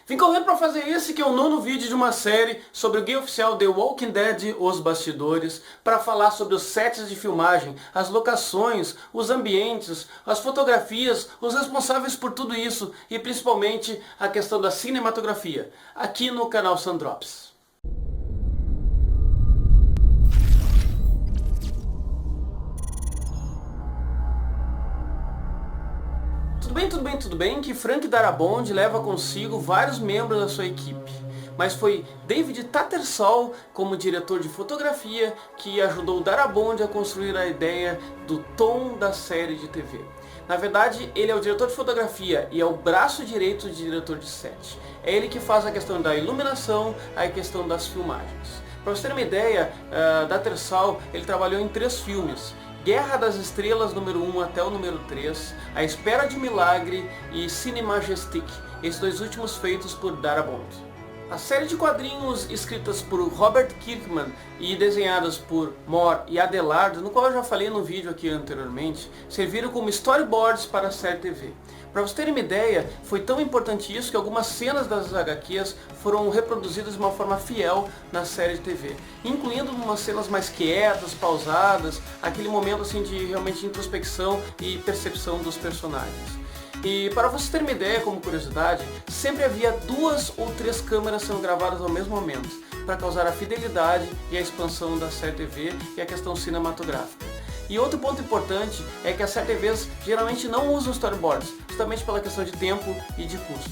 Vim correndo para fazer esse que é o nono vídeo de uma série sobre o game oficial The Walking Dead, Os Bastidores, para falar sobre os sets de filmagem, as locações, os ambientes, as fotografias, os responsáveis por tudo isso e principalmente a questão da cinematografia, aqui no canal Sandrops. Tudo bem, que Frank Darabont leva consigo vários membros da sua equipe. Mas foi David Tattersall, como diretor de fotografia, que ajudou Darabont a construir a ideia do tom da série de TV. Na verdade, ele é o diretor de fotografia e é o braço direito do diretor de set. É ele que faz a questão da iluminação, a questão das filmagens. Para vocês terem uma ideia, Tattersall ele trabalhou em 3 filmes. Guerra das Estrelas número 1 até o número 3, A Espera de Milagre e Cine Majestic, esses 2 últimos feitos por Darabont. A série de quadrinhos escritas por Robert Kirkman e desenhadas por Moore e Adelaide, no qual eu já falei no vídeo aqui anteriormente, serviram como storyboards para a série TV. Para vocês terem uma ideia, foi tão importante isso que algumas cenas das HQs foram reproduzidas de uma forma fiel na série de TV, incluindo umas cenas mais quietas, pausadas, aquele momento assim de realmente introspecção e percepção dos personagens. E para vocês terem uma ideia, como curiosidade, sempre havia 2 ou 3 câmeras sendo gravadas ao mesmo momento, para causar a fidelidade e a expansão da série TV e a questão cinematográfica. E outro ponto importante é que as séries TVs geralmente não usam storyboards, justamente pela questão de tempo e de custo.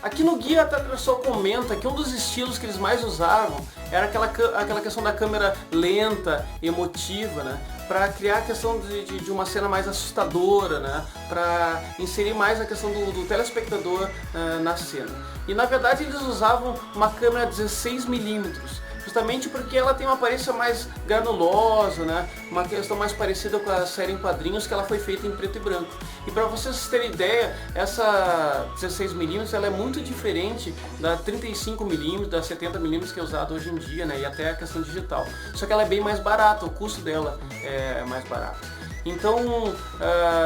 Aqui no guia a Tattersall comenta que um dos estilos que eles mais usavam era aquela questão da câmera lenta, emotiva, né? Para criar a questão de uma cena mais assustadora, né? Para inserir mais a questão do telespectador na cena. E na verdade eles usavam uma câmera 16mm, justamente porque ela tem uma aparência mais granulosa, né? Uma questão mais parecida com a série em quadrinhos, que ela foi feita em preto e branco. E para vocês terem ideia, essa 16mm ela é muito diferente da 35mm, da 70mm que é usada hoje em dia, né? E até a questão digital. Só que ela é bem mais barata, o custo dela é mais barato. Então,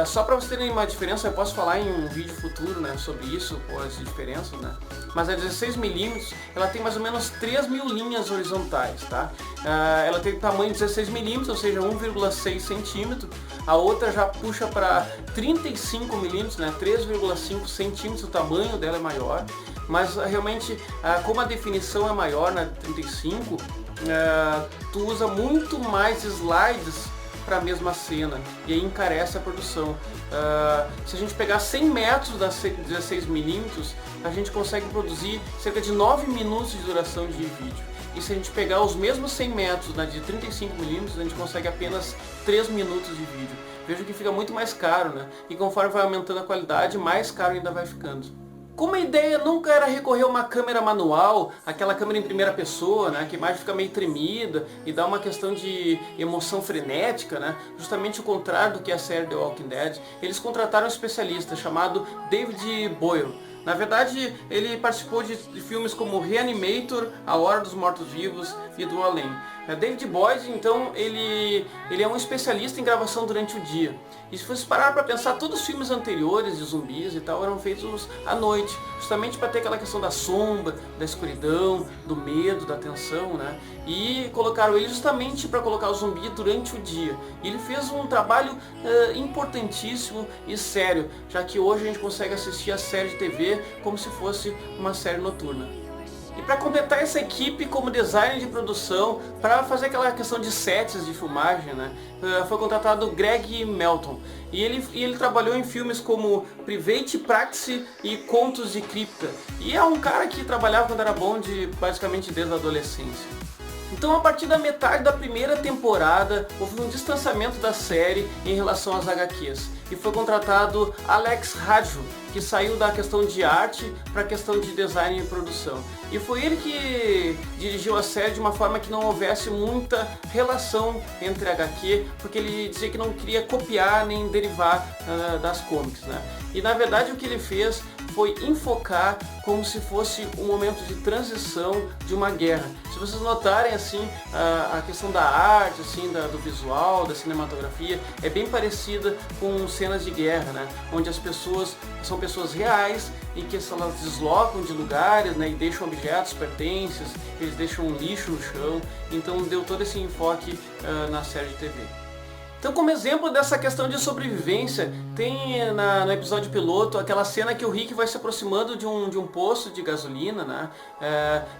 só para vocês terem uma diferença, eu posso falar em um vídeo futuro, né, sobre isso, ou as diferenças, né? Mas a 16mm, ela tem mais ou menos 3.000 linhas horizontais, tá? Ela tem tamanho 16mm, ou seja, 1,6 centímetro. A outra já puxa para 35mm, né, 3,5 centímetros, o tamanho dela é maior. Mas realmente, como a definição é maior na 35, tu usa muito mais slides para a mesma cena, e aí encarece a produção. Se a gente pegar 100 metros das 16mm, a gente consegue produzir cerca de 9 minutos de duração de vídeo. E se a gente pegar os mesmos 100 metros de 35mm, a gente consegue apenas 3 minutos de vídeo. Veja que fica muito mais caro, né? E conforme vai aumentando a qualidade, mais caro ainda vai ficando. Como a ideia nunca era recorrer a uma câmera manual, aquela câmera em primeira pessoa, né, que a imagem fica meio tremida e dá uma questão de emoção frenética, né, justamente o contrário do que é a série The Walking Dead, eles contrataram um especialista chamado David Boyle. Na verdade, ele participou de filmes como Reanimator, A Hora dos Mortos-Vivos e Do Além. David Boyd, então, ele é um especialista em gravação durante o dia. E se você parar para pensar, todos os filmes anteriores de zumbis e tal eram feitos à noite, justamente para ter aquela questão da sombra, da escuridão, do medo, da tensão, né? E colocaram ele justamente para colocar o zumbi durante o dia. E ele fez um trabalho importantíssimo e sério, já que hoje a gente consegue assistir a série de TV como se fosse uma série noturna. E para completar essa equipe como designer de produção, para fazer aquela questão de sets de filmagem, né, foi contratado Greg Melton. E ele trabalhou em filmes como Private Practice e Contos de Cripta. E é um cara que trabalhava com Darabont basicamente desde a adolescência. Então, a partir da metade da primeira temporada, houve um distanciamento da série em relação às HQs. E foi contratado Alex Radjo, que saiu da questão de arte para a questão de design e produção. E foi ele que dirigiu a série de uma forma que não houvesse muita relação entre a HQ, porque ele dizia que não queria copiar nem derivar das comics, né? E na verdade o que ele fez foi enfocar como se fosse um momento de transição de uma guerra. Se vocês notarem assim, a questão da arte, assim, do visual, da cinematografia, é bem parecida com cenas de guerra, né? Onde as pessoas são pessoas reais e que elas deslocam de lugares, né, e deixam objetos, pertences, eles deixam um lixo no chão. Então deu todo esse enfoque na série de TV. Então, como exemplo dessa questão de sobrevivência, tem no episódio piloto aquela cena que o Rick vai se aproximando de um posto de gasolina, né?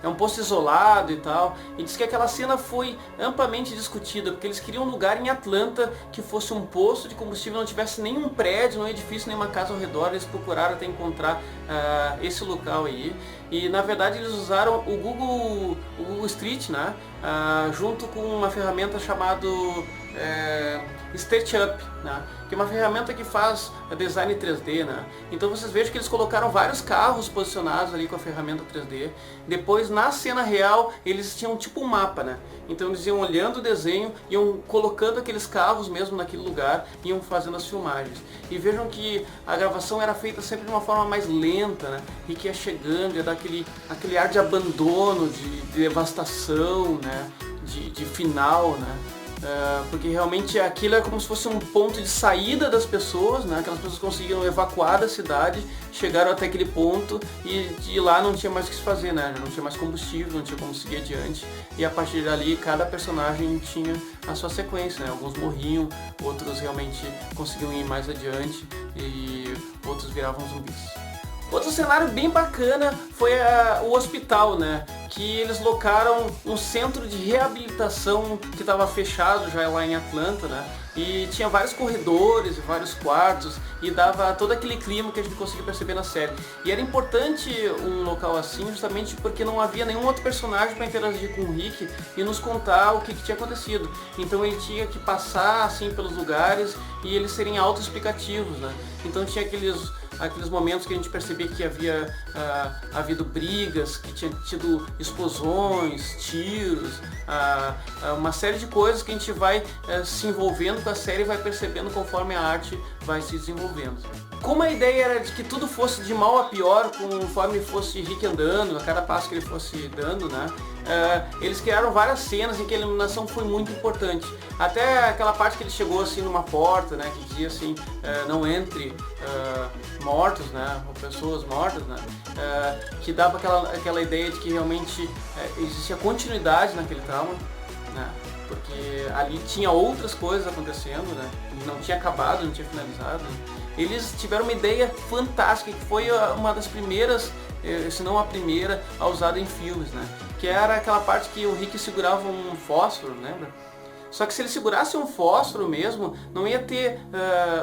É um posto isolado e tal, e diz que aquela cena foi amplamente discutida, porque eles queriam um lugar em Atlanta que fosse um posto de combustível, não tivesse nenhum prédio, nenhum edifício, nenhuma casa ao redor. Eles procuraram até encontrar esse local aí, e na verdade eles usaram o Google Street, né? Junto com uma ferramenta chamada SketchUp, né? Que é uma ferramenta que faz design 3D, né? Então vocês vejam que eles colocaram vários carros posicionados ali com a ferramenta 3D. Depois, na cena real, eles tinham tipo um mapa, né? Então eles iam olhando o desenho, iam colocando aqueles carros mesmo naquele lugar, iam fazendo as filmagens. E vejam que a gravação era feita sempre de uma forma mais lenta, né? E que ia chegando, ia dar aquele ar de abandono, de devastação, né? De final, né? Porque realmente aquilo é como se fosse um ponto de saída das pessoas, né? Aquelas pessoas conseguiram evacuar da cidade, chegaram até aquele ponto e de lá não tinha mais o que se fazer, né? Não tinha mais combustível, não tinha como seguir adiante, e a partir dali cada personagem tinha a sua sequência, né? Alguns morriam, outros realmente conseguiam ir mais adiante e outros viravam zumbis. Outro cenário bem bacana foi o hospital, né? Que eles locaram um centro de reabilitação que estava fechado já lá em Atlanta, né? E tinha vários corredores e vários quartos e dava todo aquele clima que a gente conseguiu perceber na série. E era importante um local assim justamente porque não havia nenhum outro personagem para interagir com o Rick e nos contar o que tinha acontecido. Então ele tinha que passar assim pelos lugares e eles serem autoexplicativos, né? Então tinha aqueles momentos que a gente percebia que havia havido brigas, que tinha tido explosões, tiros, uma série de coisas que a gente vai se envolvendo com a série e vai percebendo conforme a arte vai se desenvolvendo. Como a ideia era de que tudo fosse de mal a pior, conforme fosse Rick andando, a cada passo que ele fosse dando, né? Eles criaram várias cenas em que a iluminação foi muito importante. Até aquela parte que ele chegou assim numa porta, né? Que dizia assim, não entre mortos, né? Ou pessoas mortas, né? Que dava aquela ideia de que realmente existia continuidade naquele trauma, né? Porque ali tinha outras coisas acontecendo, né? Não tinha acabado, não tinha finalizado. Eles tiveram uma ideia fantástica, que foi uma das primeiras, se não a primeira, a usada em filmes, né? Que era aquela parte que o Rick segurava um fósforo, lembra? Só que se ele segurasse um fósforo mesmo, não ia ter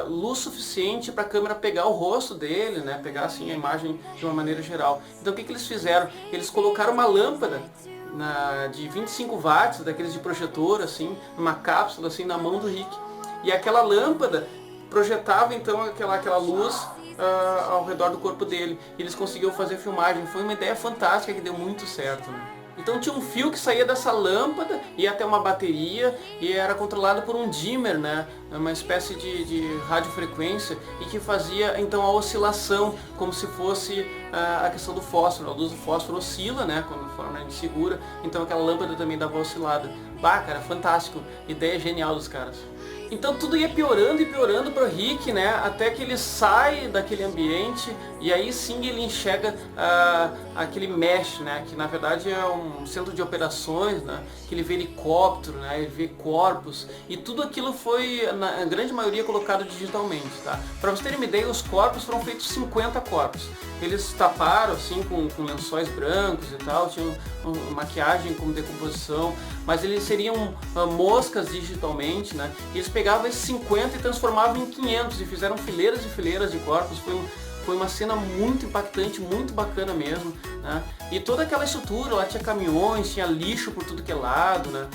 luz suficiente para a câmera pegar o rosto dele, né? Pegar assim a imagem de uma maneira geral. Então o que eles fizeram? Eles colocaram uma lâmpada de 25 watts, daqueles de projetor, assim, numa cápsula assim na mão do Rick. E aquela lâmpada projetava então aquela luz ao redor do corpo dele. E eles conseguiram fazer a filmagem. Foi uma ideia fantástica que deu muito certo, né? Então tinha um fio que saía dessa lâmpada, ia até uma bateria e era controlado por um dimmer, né? Uma espécie de radiofrequência, e que fazia então a oscilação, como se fosse a questão do fósforo. A luz do fósforo oscila, né? Conforme a gente segura, então aquela lâmpada também dava oscilada. Bah, cara, fantástico, ideia genial dos caras. Então tudo ia piorando e piorando pro Rick, né? Até que ele sai daquele ambiente e aí sim ele enxerga aquele mesh, né? Que na verdade é um centro de operações, né? Que ele vê helicóptero, né? Ele vê corpos, e tudo aquilo foi, na grande maioria, colocado digitalmente, tá? Para vocês terem uma ideia, os corpos foram feitos 50 corpos. Eles taparam assim com lençóis brancos e tal, tinham maquiagem como decomposição, mas eles seriam moscas digitalmente, né? E eles pegavam esses 50 e transformavam em 500 e fizeram fileiras e fileiras de corpos. Foi uma cena muito impactante, muito bacana mesmo, né? E toda aquela estrutura, lá tinha caminhões, tinha lixo por tudo que é lado, né?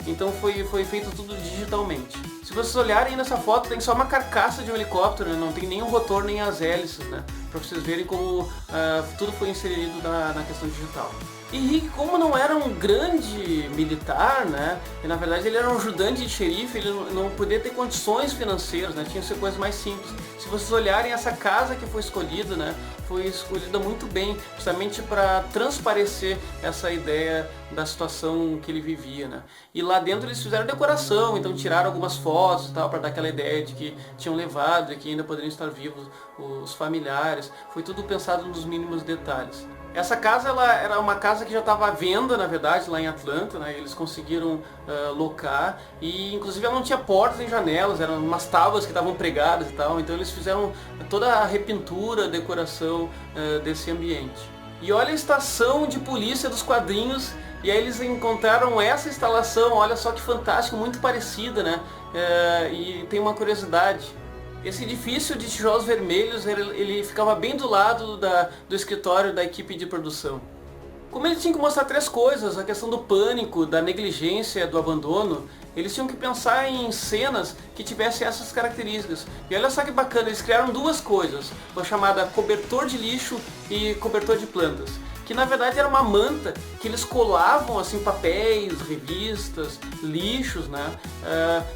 Então foi feito tudo digitalmente. Se vocês olharem nessa foto, tem só uma carcaça de um helicóptero, né? Não tem nem o rotor, nem as hélices, né? Pra vocês verem como tudo foi inserido na questão digital. E Rick, como não era um grande militar, né, e na verdade ele era um ajudante de xerife, ele não podia ter condições financeiras, né, tinha que ser coisas mais simples. Se vocês olharem essa casa que foi escolhida, né, foi escolhida muito bem, justamente para transparecer essa ideia da situação que ele vivia, né. E lá dentro eles fizeram decoração, então tiraram algumas fotos e tal, para dar aquela ideia de que tinham levado e que ainda poderiam estar vivos os familiares. Foi tudo pensado nos mínimos detalhes. Essa casa ela era uma casa que já estava à venda, na verdade, lá em Atlanta, né? Eles conseguiram locar e inclusive ela não tinha portas nem janelas, eram umas tábuas que estavam pregadas e tal, então eles fizeram toda a repintura, a decoração desse ambiente. E olha a estação de polícia dos quadrinhos, e aí eles encontraram essa instalação, olha só que fantástico, muito parecida, né? E tem uma curiosidade. Esse edifício de tijolos vermelhos, ele ficava bem do lado do escritório da equipe de produção. Como eles tinham que mostrar três coisas, a questão do pânico, da negligência, do abandono, eles tinham que pensar em cenas que tivessem essas características. E olha só que bacana, eles criaram duas coisas, uma chamada cobertor de lixo e cobertor de plantas, que na verdade era uma manta que eles colavam assim papéis, revistas, lixos, né?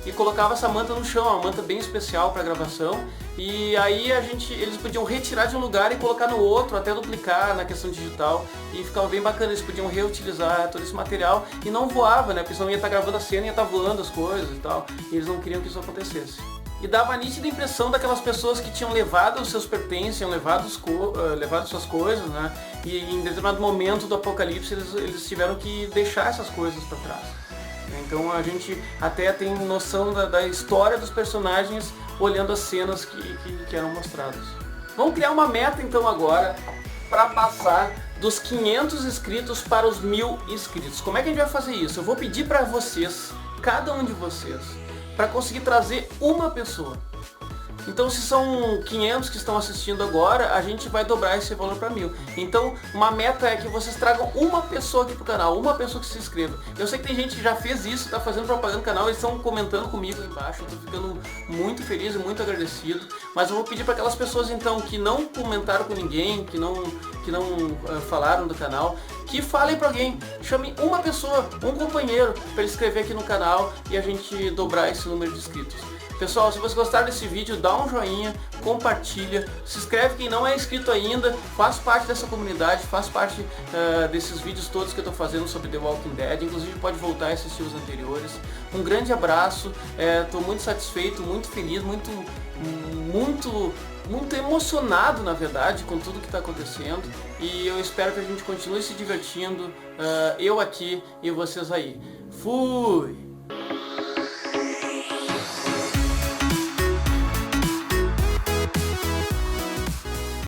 E colocava essa manta no chão, uma manta bem especial para gravação. E aí eles podiam retirar de um lugar e colocar no outro, até duplicar na questão digital. E ficava bem bacana, eles podiam reutilizar todo esse material e não voava, né? Porque senão ia estar gravando a cena e ia estar voando as coisas e tal. E eles não queriam que isso acontecesse. E dava a nítida impressão daquelas pessoas que tinham levado os seus pertences, tinham levado suas coisas, né? E em determinado momento do apocalipse eles tiveram que deixar essas coisas para trás. Então a gente até tem noção da história dos personagens olhando as cenas que eram mostradas. Vamos criar uma meta então agora para passar dos 500 inscritos para os 1000 inscritos. Como é que a gente vai fazer isso? Eu vou pedir para vocês, cada um de vocês, para conseguir trazer uma pessoa. Então se são 500 que estão assistindo agora, a gente vai dobrar esse valor para 1000. Então uma meta é que vocês tragam uma pessoa aqui pro canal, uma pessoa que se inscreva. Eu sei que tem gente que já fez isso, está fazendo propaganda no canal, eles estão comentando comigo aí embaixo, eu tô ficando muito feliz e muito agradecido. Mas eu vou pedir para aquelas pessoas então que não comentaram com ninguém, que não falaram do canal, que falem para alguém, chame uma pessoa, um companheiro, para ele inscrever aqui no canal e a gente dobrar esse número de inscritos. Pessoal, se vocês gostaram desse vídeo, dá um joinha, compartilha, se inscreve quem não é inscrito ainda, faz parte dessa comunidade, faz parte desses vídeos todos que eu estou fazendo sobre The Walking Dead, inclusive pode voltar a assistir os anteriores. Um grande abraço, estou muito satisfeito, muito feliz, muito emocionado na verdade com tudo que está acontecendo e eu espero que a gente continue se divertindo, eu aqui e vocês aí. Fui!